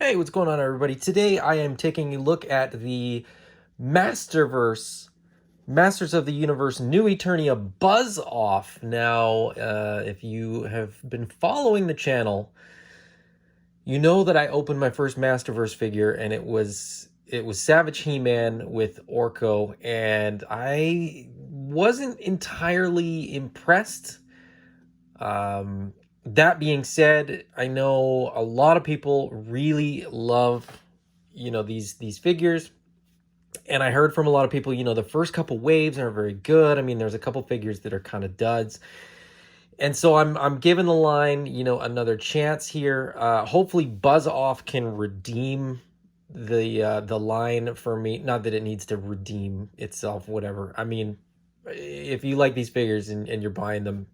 Hey, what's going on, everybody? Today I am taking a look at the Masterverse, Masters of the Universe New Eternia Buzz-Off. Now, if you have been following the channel, you know that I opened my first Masterverse figure, and it was Savage He-Man with Orko, and I wasn't entirely impressed. That being said, I know a lot of people really love, these figures. And I heard from a lot of people, the first couple waves aren't very good. I mean, there's a couple figures that are kind of duds. And so I'm giving the line, another chance here. Hopefully Buzz-Off can redeem the line for me. Not that it needs to redeem itself, whatever. I mean, if you like these figures and you're buying them,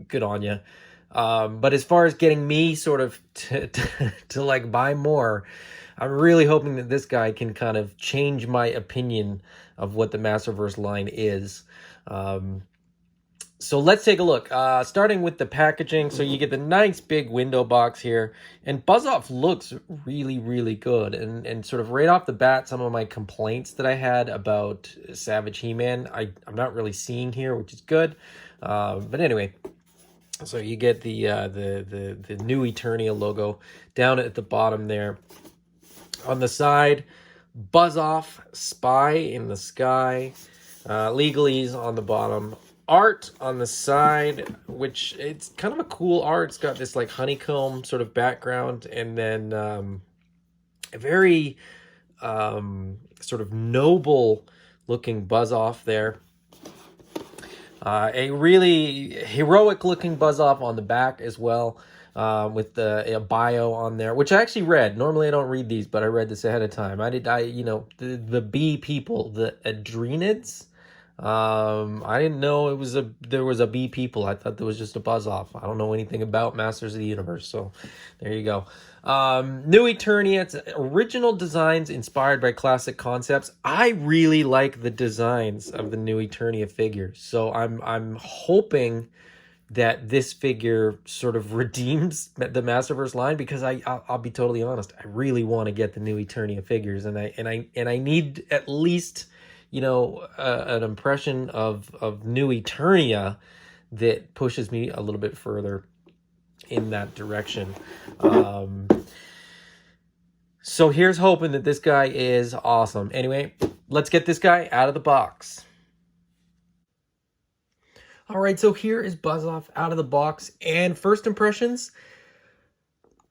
good on you. But as far as getting me sort of to like buy more, I'm really hoping that this guy can kind of change my opinion of what the Masterverse line is. So let's take a look. Starting with the packaging. So you get the nice big window box here. And Buzz-Off looks really, really good. And sort of right off the bat, some of my complaints that I had about Savage He-Man, I'm not really seeing here, which is good. But anyway, so you get the New Eternia logo down at the bottom there. On the side, Buzz-Off, Spy in the Sky, legalese on the bottom, art on the side, which it's kind of a cool art. It's got this like honeycomb sort of background, and then a very sort of noble looking Buzz-Off there. A really heroic looking Buzz-Off on the back as well, with a bio on there, which I actually read. Normally I don't read these, but I read this ahead of time. The bee people, the Adrenids. I didn't know there was a bee people. I thought there was just a Buzz-Off. I don't know anything about Masters of the Universe, so there you go. New Eternia, it's original designs inspired by classic concepts. I really like the designs of the New Eternia figures, so I'm hoping that this figure sort of redeems the Masterverse line, because I'll be totally honest, I really want to get the New Eternia figures, and I need at least an impression of New Eternia that pushes me a little bit further in that direction. So here's hoping that this guy is awesome. Anyway, let's get this guy out of the box. All right, so here is Buzz-Off out of the box, and first impressions,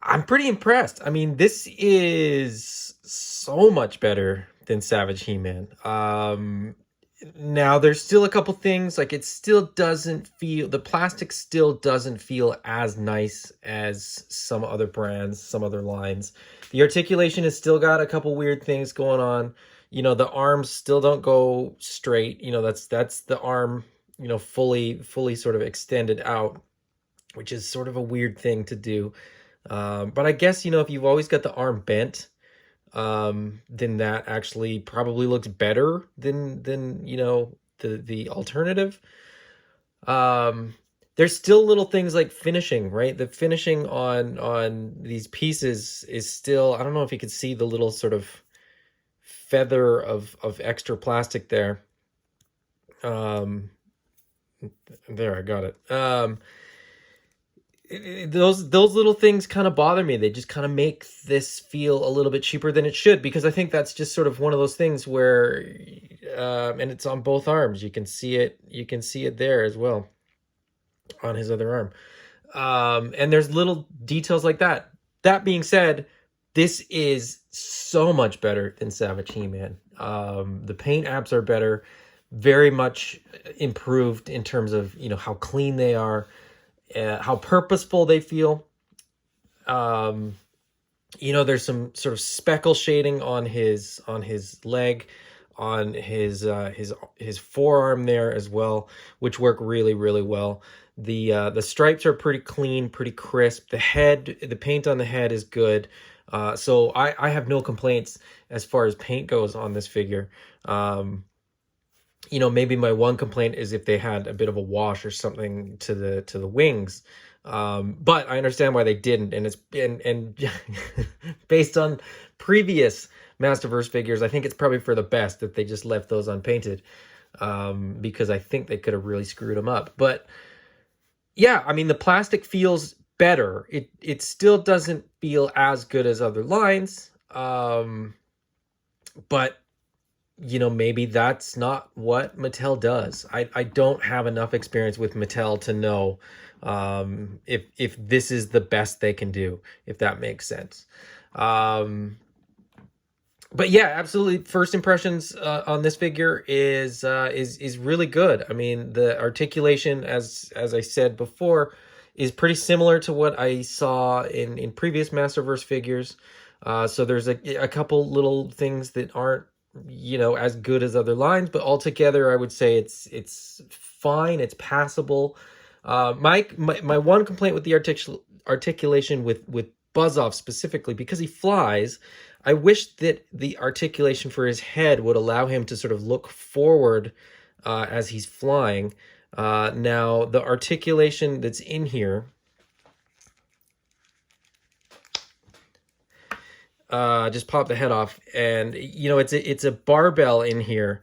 I'm pretty impressed. I mean, this is so much better than Savage He-Man. Now, there's still a couple things, like it still doesn't feel, the plastic still doesn't feel as nice as some other brands, some other lines. The articulation has still got a couple weird things going on. The arms still don't go straight. That's the arm, fully sort of extended out, which is sort of a weird thing to do. But I guess, if you've always got the arm bent, then that actually probably looks better than the alternative. There's still little things like finishing, right? The finishing on these pieces is still, I don't know if you could see the little sort of feather of extra plastic there. There, I got it. Those little things kind of bother me. They just kind of make this feel a little bit cheaper than it should, because I think that's just sort of one of those things where, and it's on both arms. You can see it there as well on his other arm. And there's little details like that. That being said, this is so much better than Savage He-Man. The paint apps are better, very much improved in terms of, how clean they are, how purposeful they feel. There's some sort of speckle shading on his leg, on his forearm there as well, which work really, really well. The stripes are pretty clean, pretty crisp. The paint on the head is good. So I have no complaints as far as paint goes on this figure. Maybe my one complaint is if they had a bit of a wash or something to the wings. But I understand why they didn't, and and based on previous Masterverse figures, I think it's probably for the best that they just left those unpainted, because I think they could have really screwed them up. But yeah, I mean, the plastic feels better. It still doesn't feel as good as other lines, but maybe that's not what Mattel does. I don't have enough experience with Mattel to know if this is the best they can do, if that makes sense. But yeah, absolutely. First impressions on this figure is really good. I mean, the articulation, as I said before, is pretty similar to what I saw in previous Masterverse figures. So there's a couple little things that aren't as good as other lines, but altogether I would say it's fine. It's passable. My one complaint with the articulation with Buzz-Off specifically, because he flies, I wish that the articulation for his head would allow him to sort of look forward as he's flying. Now, the articulation that's in here, just pop the head off, and it's a barbell in here,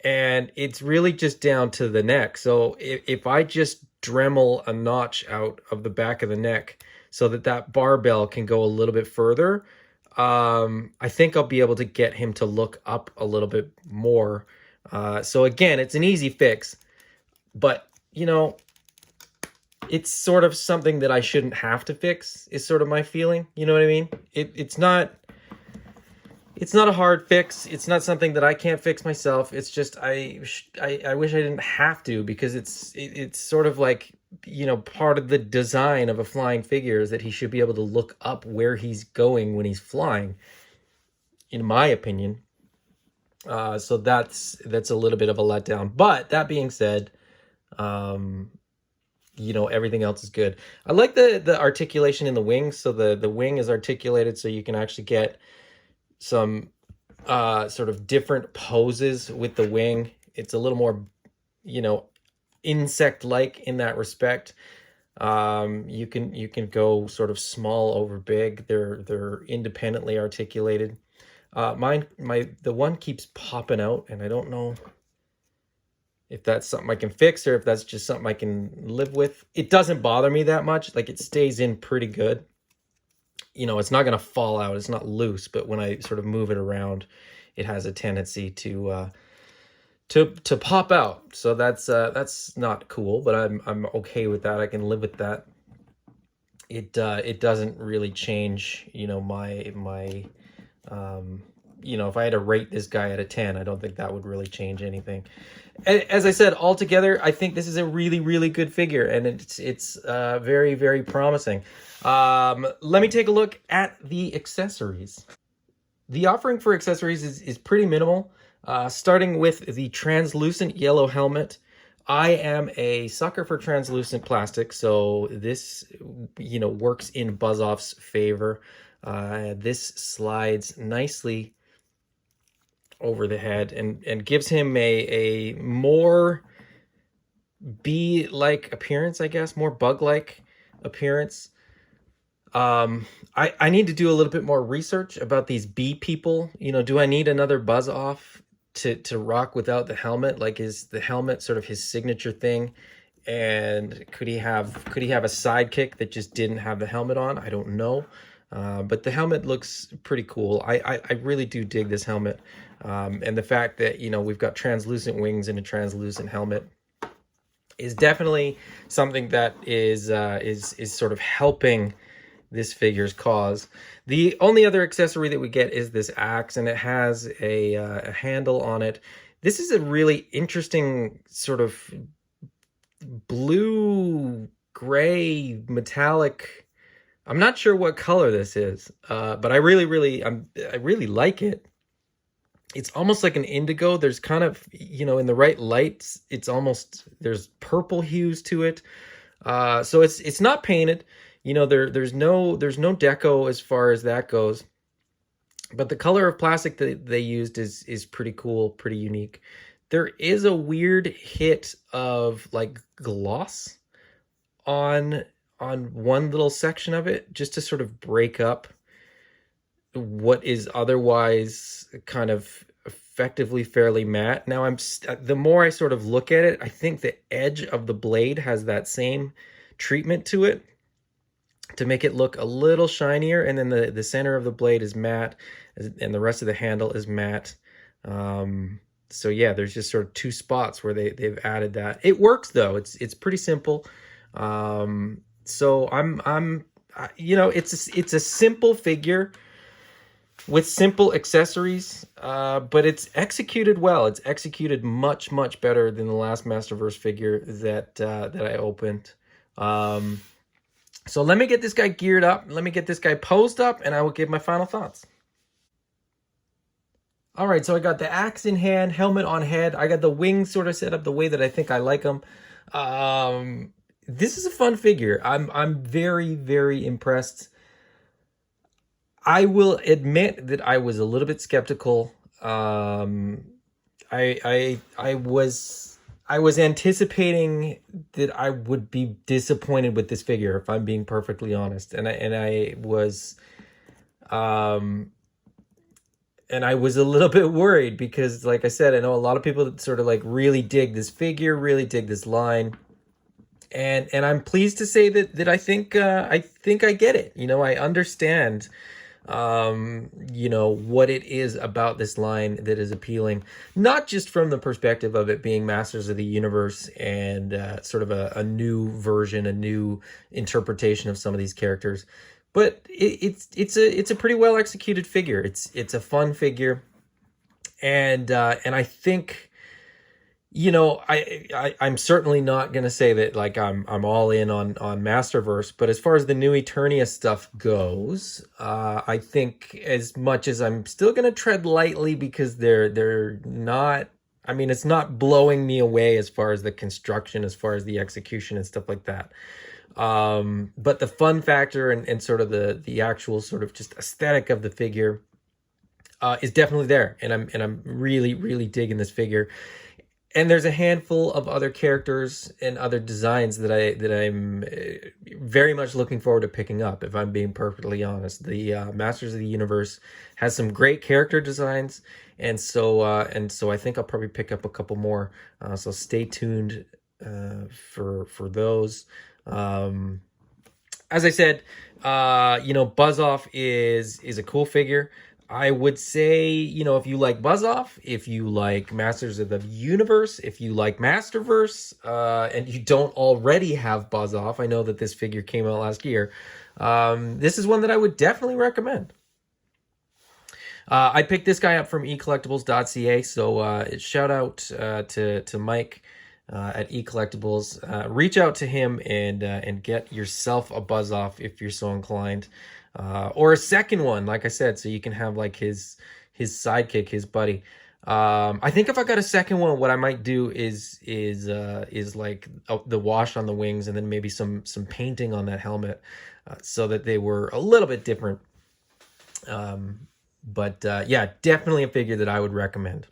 and it's really just down to the neck. So if I just Dremel a notch out of the back of the neck so that barbell can go a little bit further, I think I'll be able to get him to look up a little bit more. So again, it's an easy fix, but it's sort of something that I shouldn't have to fix, is sort of my feeling. You know what I mean? It's not a hard fix. It's not something that I can't fix myself. It's just I wish I didn't have to, because it's sort of like, part of the design of a flying figure is that he should be able to look up where he's going when he's flying, in my opinion. So that's a little bit of a letdown. But that being said, everything else is good. I like the articulation in the wings. So the wing is articulated, so you can actually get some sort of different poses with the wing. It's a little more, insect-like in that respect. You can go sort of small over big. They're independently articulated. The one keeps popping out, and I don't know if that's something I can fix or if that's just something I can live with. It doesn't bother me that much. Like, it stays in pretty good. It's not going to fall out. It's not loose, but when I sort of move it around, it has a tendency to pop out. So that's not cool, but I'm okay with that. I can live with that. It doesn't really change, my if I had to rate this guy out of 10, I don't think that would really change anything. As I said, altogether, I think this is a really, really good figure, and it's very, very promising. Let me take a look at the accessories. The offering for accessories is pretty minimal, starting with the translucent yellow helmet. I am a sucker for translucent plastic, so this, works in Buzz-Off's favor. This slides nicely over the head and gives him a more bee-like appearance, I guess, more bug-like appearance. I need to do a little bit more research about these bee people. Do I need another Buzz-Off to rock without the helmet? Like, is the helmet sort of his signature thing? And could he have a sidekick that just didn't have the helmet on? I don't know. But the helmet looks pretty cool. I really do dig this helmet. And the fact that, we've got translucent wings and a translucent helmet is definitely something that is sort of helping this figure's cause. The only other accessory that we get is this axe, and it has a handle on it. This is a really interesting sort of blue, gray, metallic. I'm not sure what color this is, but I really like it. It's almost like an indigo. There's kind of, in the right lights, there's purple hues to it. So it's not painted. There's no deco as far as that goes. But the color of plastic that they used is pretty cool, pretty unique. There is a weird hit of like gloss on on one little section of it just to sort of break up what is otherwise kind of effectively fairly matte. Now the more I sort of look at it, I think the edge of the blade has that same treatment to it to make it look a little shinier, and then the center of the blade is matte, and the rest of the handle is matte. So yeah, there's just sort of two spots where they've added that. It works though. It's pretty simple. So you know, it's a simple figure with simple accessories, but it's executed well. It's executed much better than the last Masterverse figure that I opened. So let me get this guy geared up. Let me get this guy posed up, and I will give my final thoughts. All right, so I got the axe in hand, helmet on head. I got the wings sort of set up the way that I think I like them. This is a fun figure. I'm very impressed. I will admit that I was a little bit skeptical. I was anticipating that I would be disappointed with this figure, if I'm being perfectly honest. And I was a little bit worried because, like I said, I know a lot of people that sort of like really dig this figure, really dig this line. And I'm pleased to say that I think I get it. You know, I understand you know, what it is about this line that is appealing, not just from the perspective of it being Masters of the Universe and sort of a new version, a new interpretation of some of these characters, but it's a pretty well executed figure. It's a fun figure, and I think, you know, I'm certainly not gonna say that like I'm all in on Masterverse, but as far as the new Eternia stuff goes, I think as much as I'm still gonna tread lightly because they're not. I mean, it's not blowing me away as far as the construction, as far as the execution and stuff like that. But the fun factor and sort of the actual sort of just aesthetic of the figure is definitely there, and I'm really digging this figure. And there's a handful of other characters and other designs that I'm very much looking forward to picking up, if I'm being perfectly honest. The Masters of the Universe has some great character designs, and so I think I'll probably pick up a couple more. So stay tuned for those. As I said, you know, Buzz-Off is a cool figure. I would say, you know, if you like Buzz-Off, if you like Masters of the Universe, if you like Masterverse, and you don't already have Buzz-Off, I know that this figure came out last year, this is one that I would definitely recommend. I picked this guy up from eCollectibles.ca, so shout out to Mike at eCollectibles. Reach out to him and get yourself a Buzz-Off if you're so inclined. Or a second one, like I said, so you can have like his sidekick, his buddy. I think if I got a second one, what I might do is like the wash on the wings, and then maybe some painting on that helmet, so that they were a little bit different. But yeah, definitely a figure that I would recommend.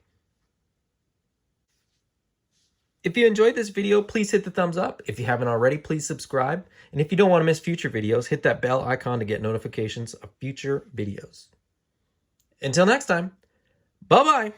If you enjoyed this video, please hit the thumbs up. If you haven't already, please subscribe. And if you don't want to miss future videos, hit that bell icon to get notifications of future videos. Until next time, bye-bye.